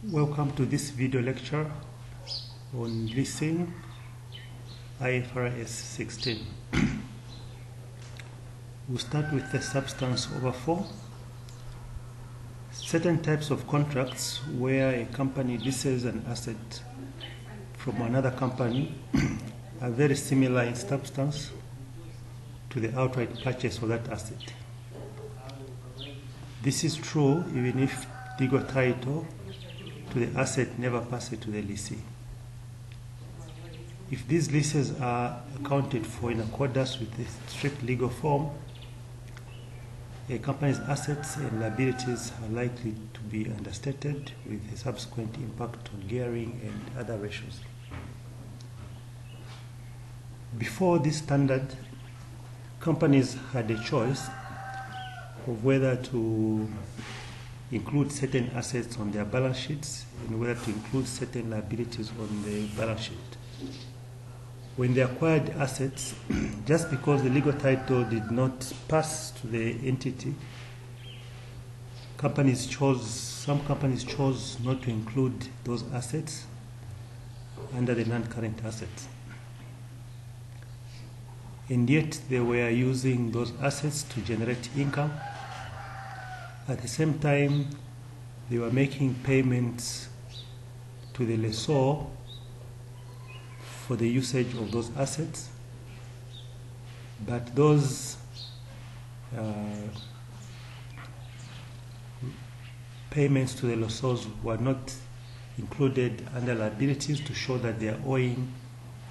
Welcome to this video lecture on Leasing IFRS 16. We'll start with the substance over 4. Certain types of contracts where a company leases an asset from another company are very similar in substance to the outright purchase of that asset. This is true even if legal title to the asset never passes to the lessee. If these leases are accounted for in accordance with the strict legal form, a company's assets and liabilities are likely to be understated with a subsequent impact on gearing and other ratios. Before this standard, companies had a choice of whether to include certain assets on their balance sheets and whether to include certain liabilities on the balance sheet. When they acquired assets, just because the legal title did not pass to the entity, some companies chose not to include those assets under the non-current assets. And yet they were using those assets to generate income. At the same time, they were making payments to the lessor for the usage of those assets, but those payments to the lessors were not included under liabilities to show that they are owing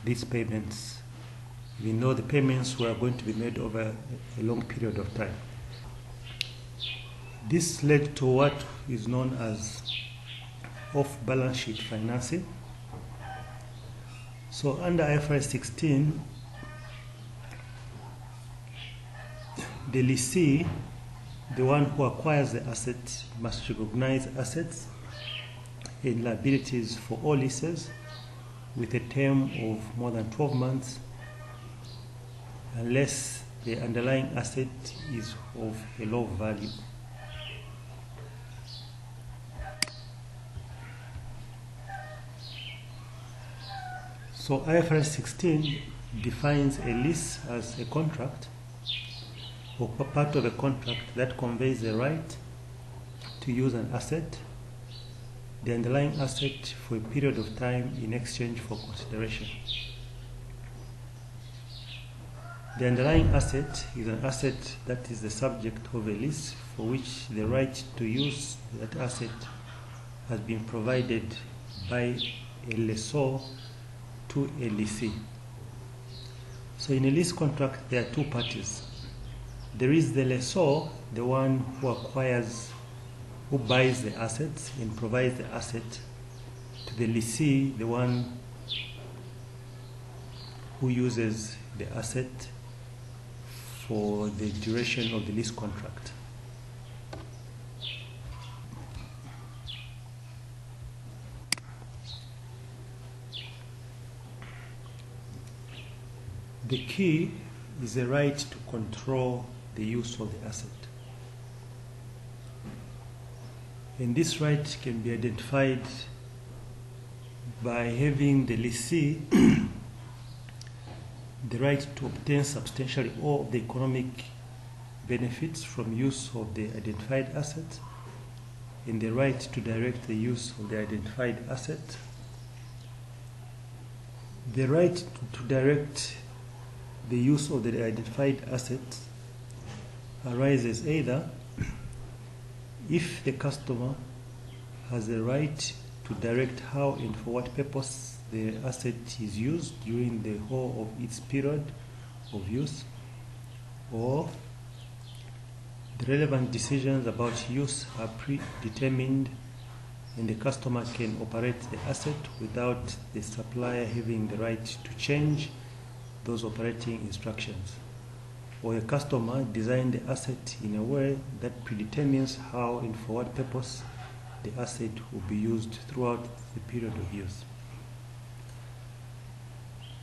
these payments, even though the payments were going to be made over a long period of time. This led to what is known as off-balance sheet financing. So under IFRS 16, the lessee, the one who acquires the asset, must recognize assets and liabilities for all leases with a term of more than 12 months unless the underlying asset is of a low value. So IFRS 16 defines a lease as a contract or part of a contract that conveys the right to use an asset, the underlying asset, for a period of time in exchange for consideration. The underlying asset is an asset that is the subject of a lease for which the right to use that asset has been provided by a lessor to a lessee. So in a lease contract, there are two parties. There is the lessor, the one who buys the assets and provides the asset to the lessee, the one who uses the asset for the duration of the lease contract. The key is the right to control the use of the asset. And this right can be identified by having the lessee the right to obtain substantially all of the economic benefits from use of the identified asset, and the right to direct the use of the identified asset. The right to direct the use of the identified asset arises either if the customer has the right to direct how and for what purpose the asset is used during the whole of its period of use, or the relevant decisions about use are predetermined and the customer can operate the asset without the supplier having the right to change those operating instructions, or a customer design the asset in a way that predetermines how and for what purpose the asset will be used throughout the period of use.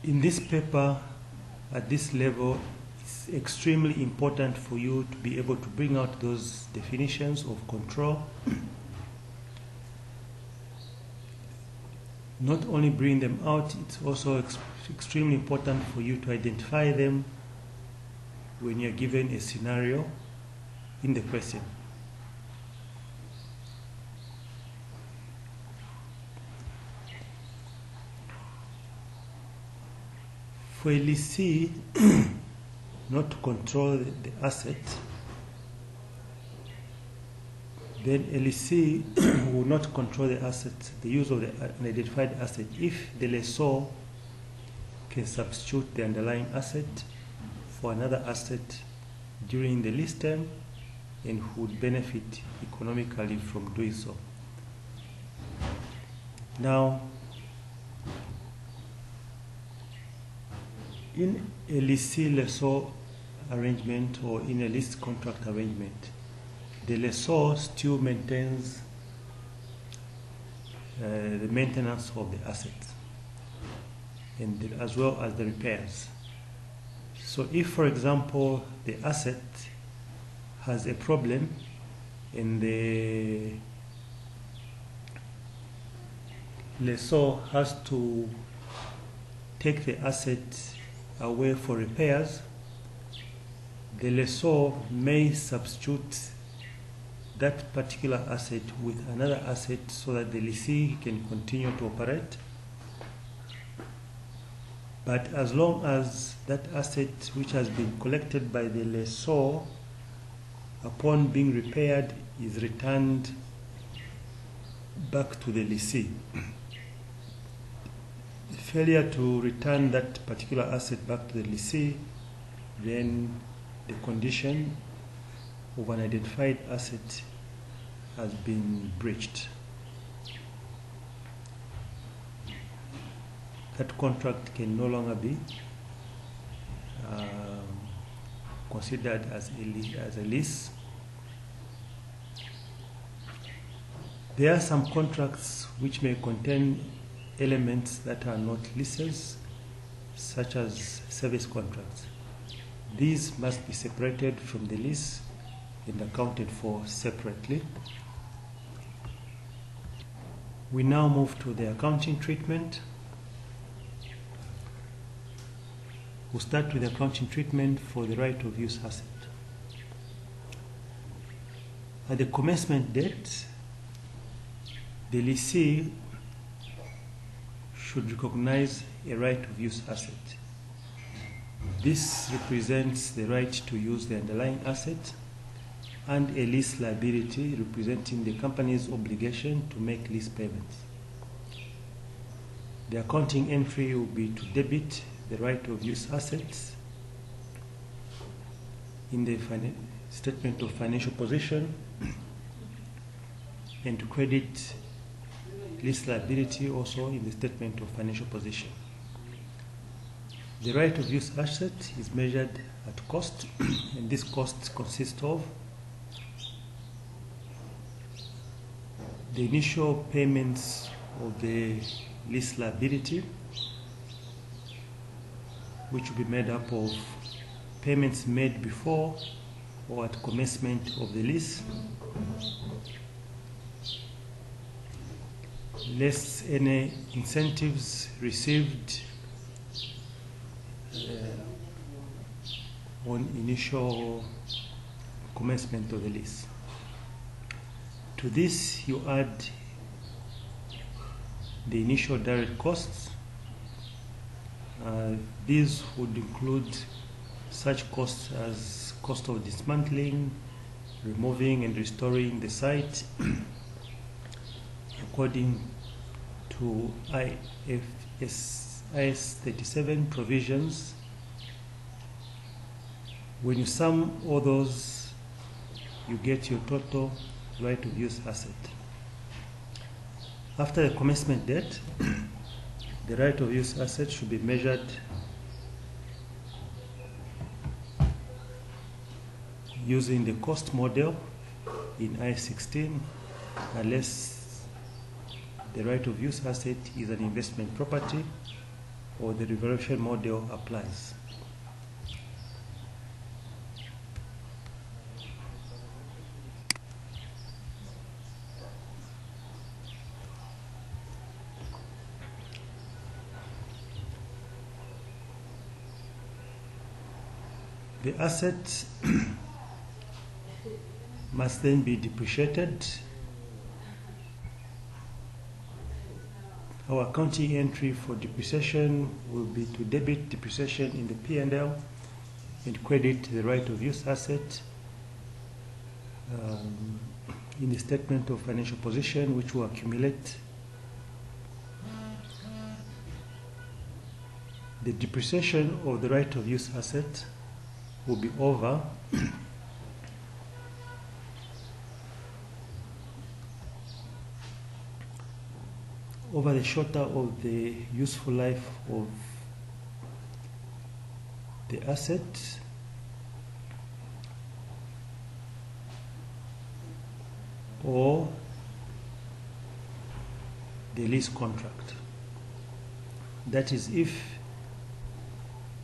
In this paper, at this level, it's extremely important for you to be able to bring out those definitions of control not only bring them out, it's also extremely important for you to identify them when you're given a scenario in the question. For a lessee not to control the asset, then a lessee will not control the asset, the use of the unidentified asset, if the lessor can substitute the underlying asset for another asset during the lease term and would benefit economically from doing so. Now, in a lessee-lessor arrangement or in a lease contract arrangement, the lessor still maintains the maintenance of the assets and as well as the repairs. So if, for example, the asset has a problem and the lessor has to take the asset away for repairs, the lessor may substitute that particular asset with another asset so that the lessee can continue to operate. But as long as that asset which has been collected by the lessor upon being repaired is returned back to the lessee, failure to return that particular asset back to the lessee, then the condition of an identified asset has been breached. That contract can no longer be considered as a lease. There are some contracts which may contain elements that are not leases, such as service contracts. These must be separated from the lease and accounted for separately. We now move to the accounting treatment. We'll start with the accounting treatment for the right of use asset. At the commencement date, the lessee should recognize a right of use asset. This represents the right to use the underlying asset and a lease liability representing the company's obligation to make lease payments. The accounting entry will be to debit the right of use assets in the statement of financial position and to credit lease liability also in the statement of financial position. The right of use asset is measured at cost, and this cost consists of the initial payments of the lease liability, which will be made up of payments made before or at commencement of the lease, less any incentives received on initial commencement of the lease. To this you add the initial direct costs. These would include such costs as cost of dismantling, removing and restoring the site according to IFRS 37 provisions. When you sum all those, you get your total right of use asset. After the commencement date, the right of use asset should be measured using the cost model in IFRS16, unless the right of use asset is an investment property or the revaluation model applies. The asset must then be depreciated. Our accounting entry for depreciation will be to debit depreciation in the P&L and credit the right of use asset in the statement of financial position, which will accumulate. The depreciation of the right of use asset will be over the shorter of the useful life of the asset or the lease contract. That is, if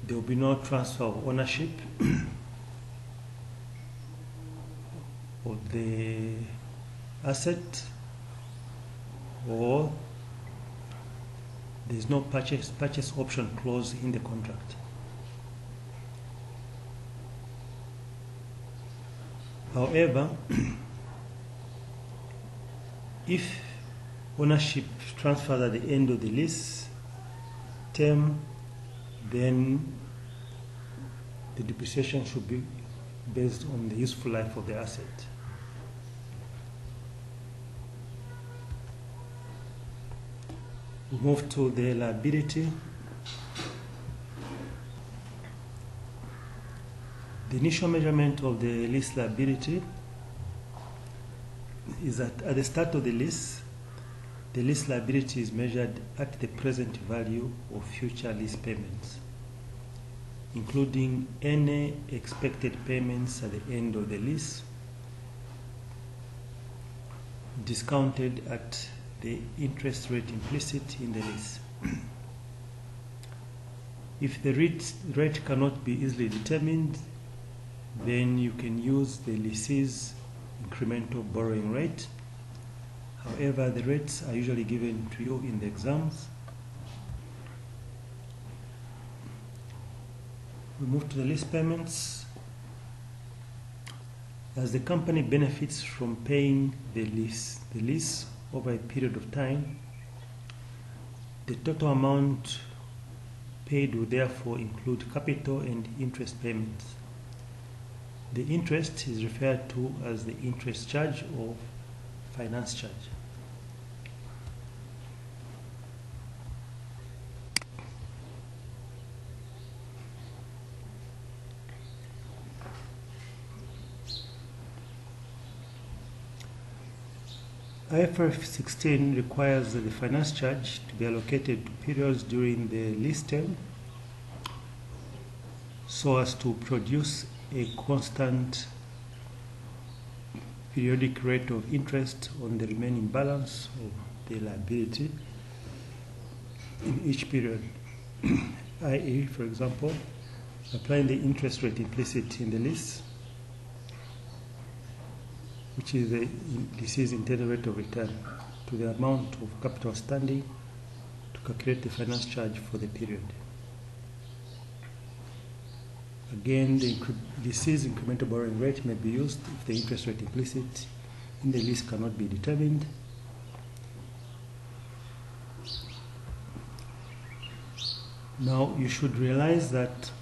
there will be no transfer of ownership of the asset, or there is no purchase option clause in the contract. However, if ownership transfers at the end of the lease term, then the depreciation should be based on the useful life of the asset. We move to the liability. The initial measurement of the lease liability is that at the start of the lease liability is measured at the present value of future lease payments, including any expected payments at the end of the lease, discounted at the interest rate implicit in the lease. If the rate cannot be easily determined, then you can use the lessee's incremental borrowing rate. However, the rates are usually given to you in the exams. We move to the lease payments. As the company benefits from paying the lease over a period of time, the total amount paid will therefore include capital and interest payments. The interest is referred to as the interest charge or finance charge. IFRS 16 requires the finance charge to be allocated to periods during the lease term so as to produce a constant periodic rate of interest on the remaining balance of the liability in each period. i.e., for example, applying the interest rate implicit in the lease, which is the lessee's intended rate of return, to the amount of capital standing to calculate the finance charge for the period. Again, the lessee's incremental borrowing rate may be used if the interest rate implicit in the lease cannot be determined. Now, you should realize that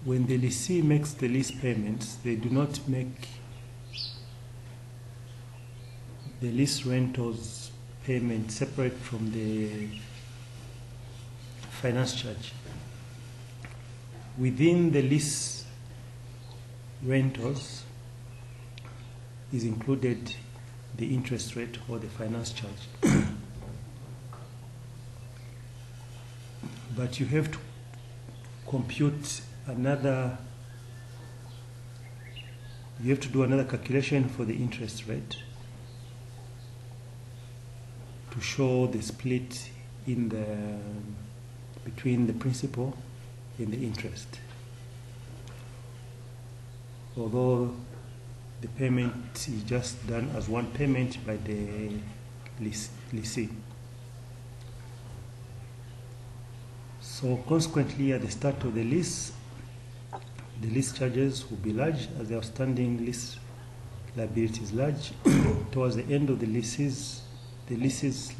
when the lessee makes the lease payments, they do not make the lease rentals payment separate from the finance charge. Within the lease rentals is included the interest rate or the finance charge. But you have to compute you have to do another calculation for the interest rate to show the split in between the principal and the interest. Although the payment is just done as one payment by the lessee. So consequently, at the start of the lease, the lease charges will be large as the outstanding lease liability is large. Towards the end of the lease's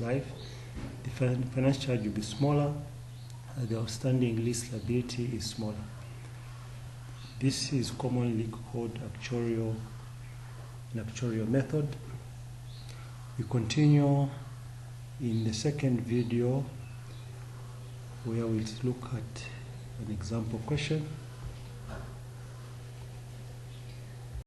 life, the finance charge will be smaller as the outstanding lease liability is smaller. This is commonly called an actuarial method. We continue in the second video where we'll look at an example question.